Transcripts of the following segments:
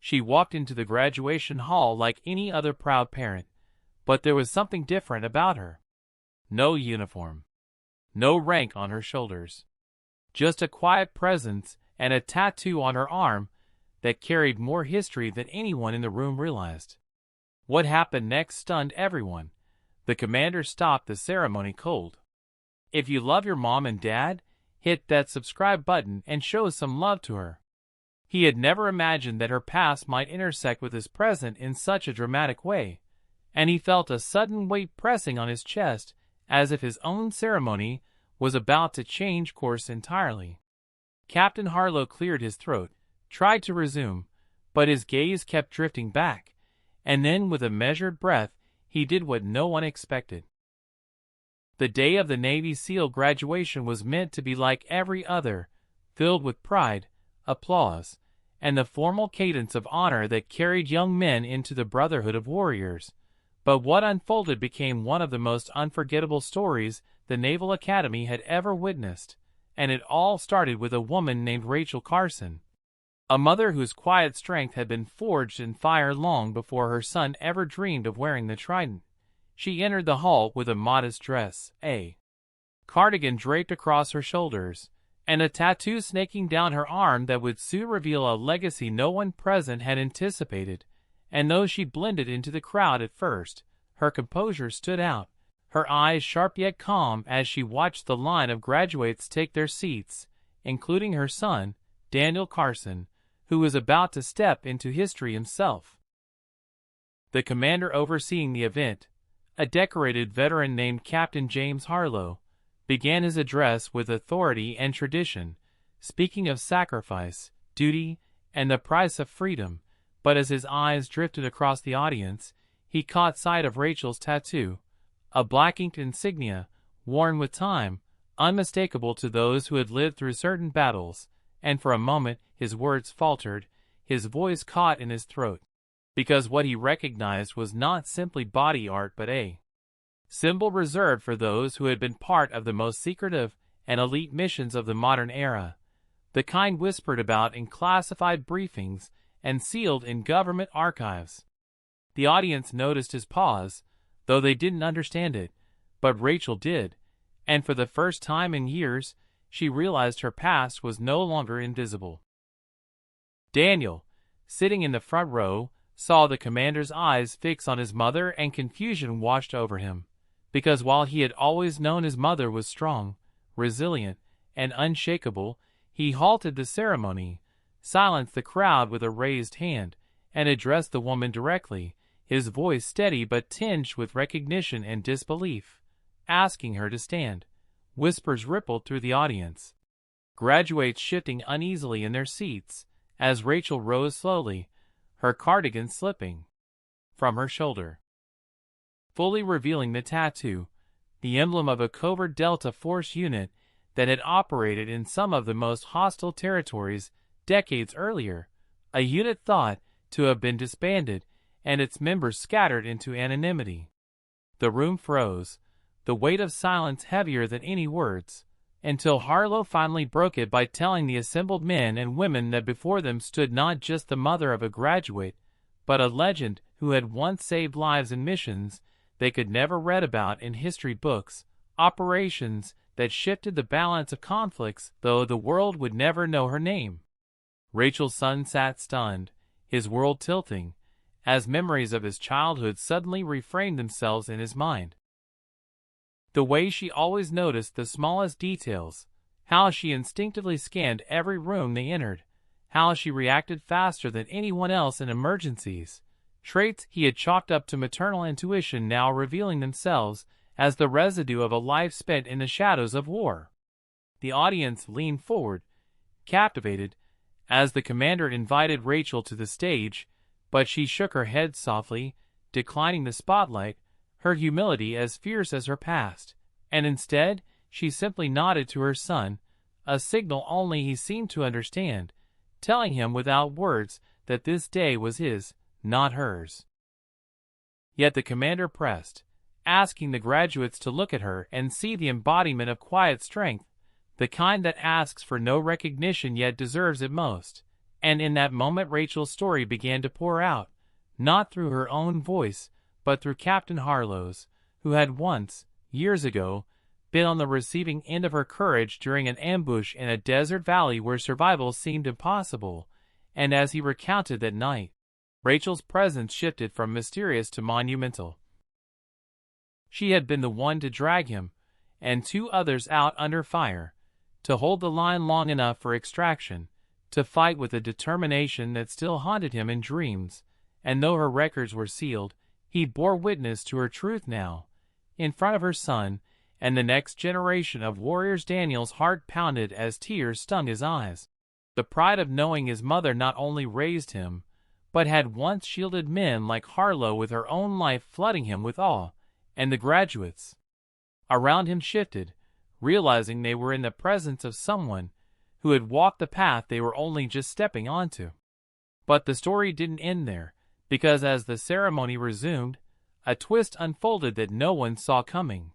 She walked into the graduation hall like any other proud parent, but there was something different about her. No uniform. No rank on her shoulders. Just a quiet presence and a tattoo on her arm that carried more history than anyone in the room realized. What happened next stunned everyone. The commander stopped the ceremony cold. If you love your mom and dad, hit that subscribe button and show some love to her. He had never imagined that her past might intersect with his present in such a dramatic way, and he felt a sudden weight pressing on his chest as if his own ceremony was about to change course entirely. Captain Harlow cleared his throat, tried to resume, but his gaze kept drifting back, and then with a measured breath he did what no one expected. The day of the Navy SEAL graduation was meant to be like every other, filled with pride, applause, and the formal cadence of honor that carried young men into the brotherhood of warriors. But what unfolded became one of the most unforgettable stories the Naval Academy had ever witnessed, and it all started with a woman named Rachel Carson, a mother whose quiet strength had been forged in fire long before her son ever dreamed of wearing the trident. She entered the hall with a modest dress, a cardigan draped across her shoulders, and a tattoo snaking down her arm that would soon reveal a legacy no one present had anticipated. And though she blended into the crowd at first, her composure stood out, her eyes sharp yet calm as she watched the line of graduates take their seats, including her son, Daniel Carson, who was about to step into history himself. The commander overseeing the event, a decorated veteran named Captain James Harlow, began his address with authority and tradition, speaking of sacrifice, duty, and the price of freedom. But as his eyes drifted across the audience, he caught sight of Rachel's tattoo, a black-inked insignia, worn with time, unmistakable to those who had lived through certain battles, and for a moment his words faltered, his voice caught in his throat, because what he recognized was not simply body art but a symbol reserved for those who had been part of the most secretive and elite missions of the modern era, the kind whispered about in classified briefings and sealed in government archives. The audience noticed his pause, though they didn't understand it, but Rachel did, and for the first time in years, she realized her past was no longer invisible. Daniel, sitting in the front row, saw the commander's eyes fix on his mother and confusion washed over him, because while he had always known his mother was strong, resilient, and unshakable, he halted the ceremony, silenced the crowd with a raised hand, and addressed the woman directly, his voice steady but tinged with recognition and disbelief, asking her to stand. Whispers rippled through the audience, graduates shifting uneasily in their seats, as Rachel rose slowly, her cardigan slipping from her shoulder, fully revealing the tattoo, the emblem of a covert Delta Force unit that had operated in some of the most hostile territories decades earlier, a unit thought to have been disbanded and its members scattered into anonymity. The room froze, the weight of silence heavier than any words, until Harlow finally broke it by telling the assembled men and women that before them stood not just the mother of a graduate, but a legend who had once saved lives in missions they could never read about in history books, operations that shifted the balance of conflicts though the world would never know her name. Rachel's son sat stunned, his world tilting, as memories of his childhood suddenly reframed themselves in his mind. The way she always noticed the smallest details, how she instinctively scanned every room they entered, how she reacted faster than anyone else in emergencies, traits he had chalked up to maternal intuition now revealing themselves as the residue of a life spent in the shadows of war. The audience leaned forward, captivated, as the commander invited Rachel to the stage, but she shook her head softly, declining the spotlight, her humility as fierce as her past, and instead she simply nodded to her son, a signal only he seemed to understand, telling him without words that this day was his, not hers. Yet the commander pressed, asking the graduates to look at her and see the embodiment of quiet strength, the kind that asks for no recognition yet deserves it most, And in that moment Rachel's story began to pour out, not through her own voice, but through Captain Harlow's, who had once, years ago, been on the receiving end of her courage during an ambush in a desert valley where survival seemed impossible. And as he recounted that night, Rachel's presence shifted from mysterious to monumental. She had been the one to drag him, and two others out under fire, to hold the line long enough for extraction, to fight with a determination that still haunted him in dreams, and though her records were sealed, he bore witness to her truth now, in front of her son, and the next generation of warriors. Daniel's heart pounded as tears stung his eyes. The pride of knowing his mother not only raised him, but had once shielded men like Harlow with her own life flooding him with awe, and the graduates around him shifted, realizing they were in the presence of someone who had walked the path they were only just stepping onto. But the story didn't end there, because as the ceremony resumed, a twist unfolded that no one saw coming.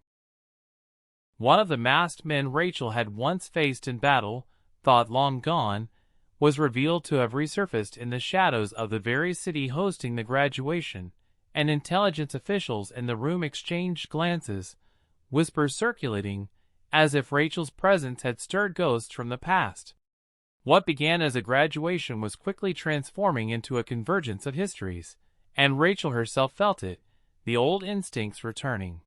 One of the masked men Rachel had once faced in battle, thought long gone, was revealed to have resurfaced in the shadows of the very city hosting the graduation, and intelligence officials in the room exchanged glances, whispers circulating, as if Rachel's presence had stirred ghosts from the past. What began as a graduation was quickly transforming into a convergence of histories, and Rachel herself felt it, the old instincts returning.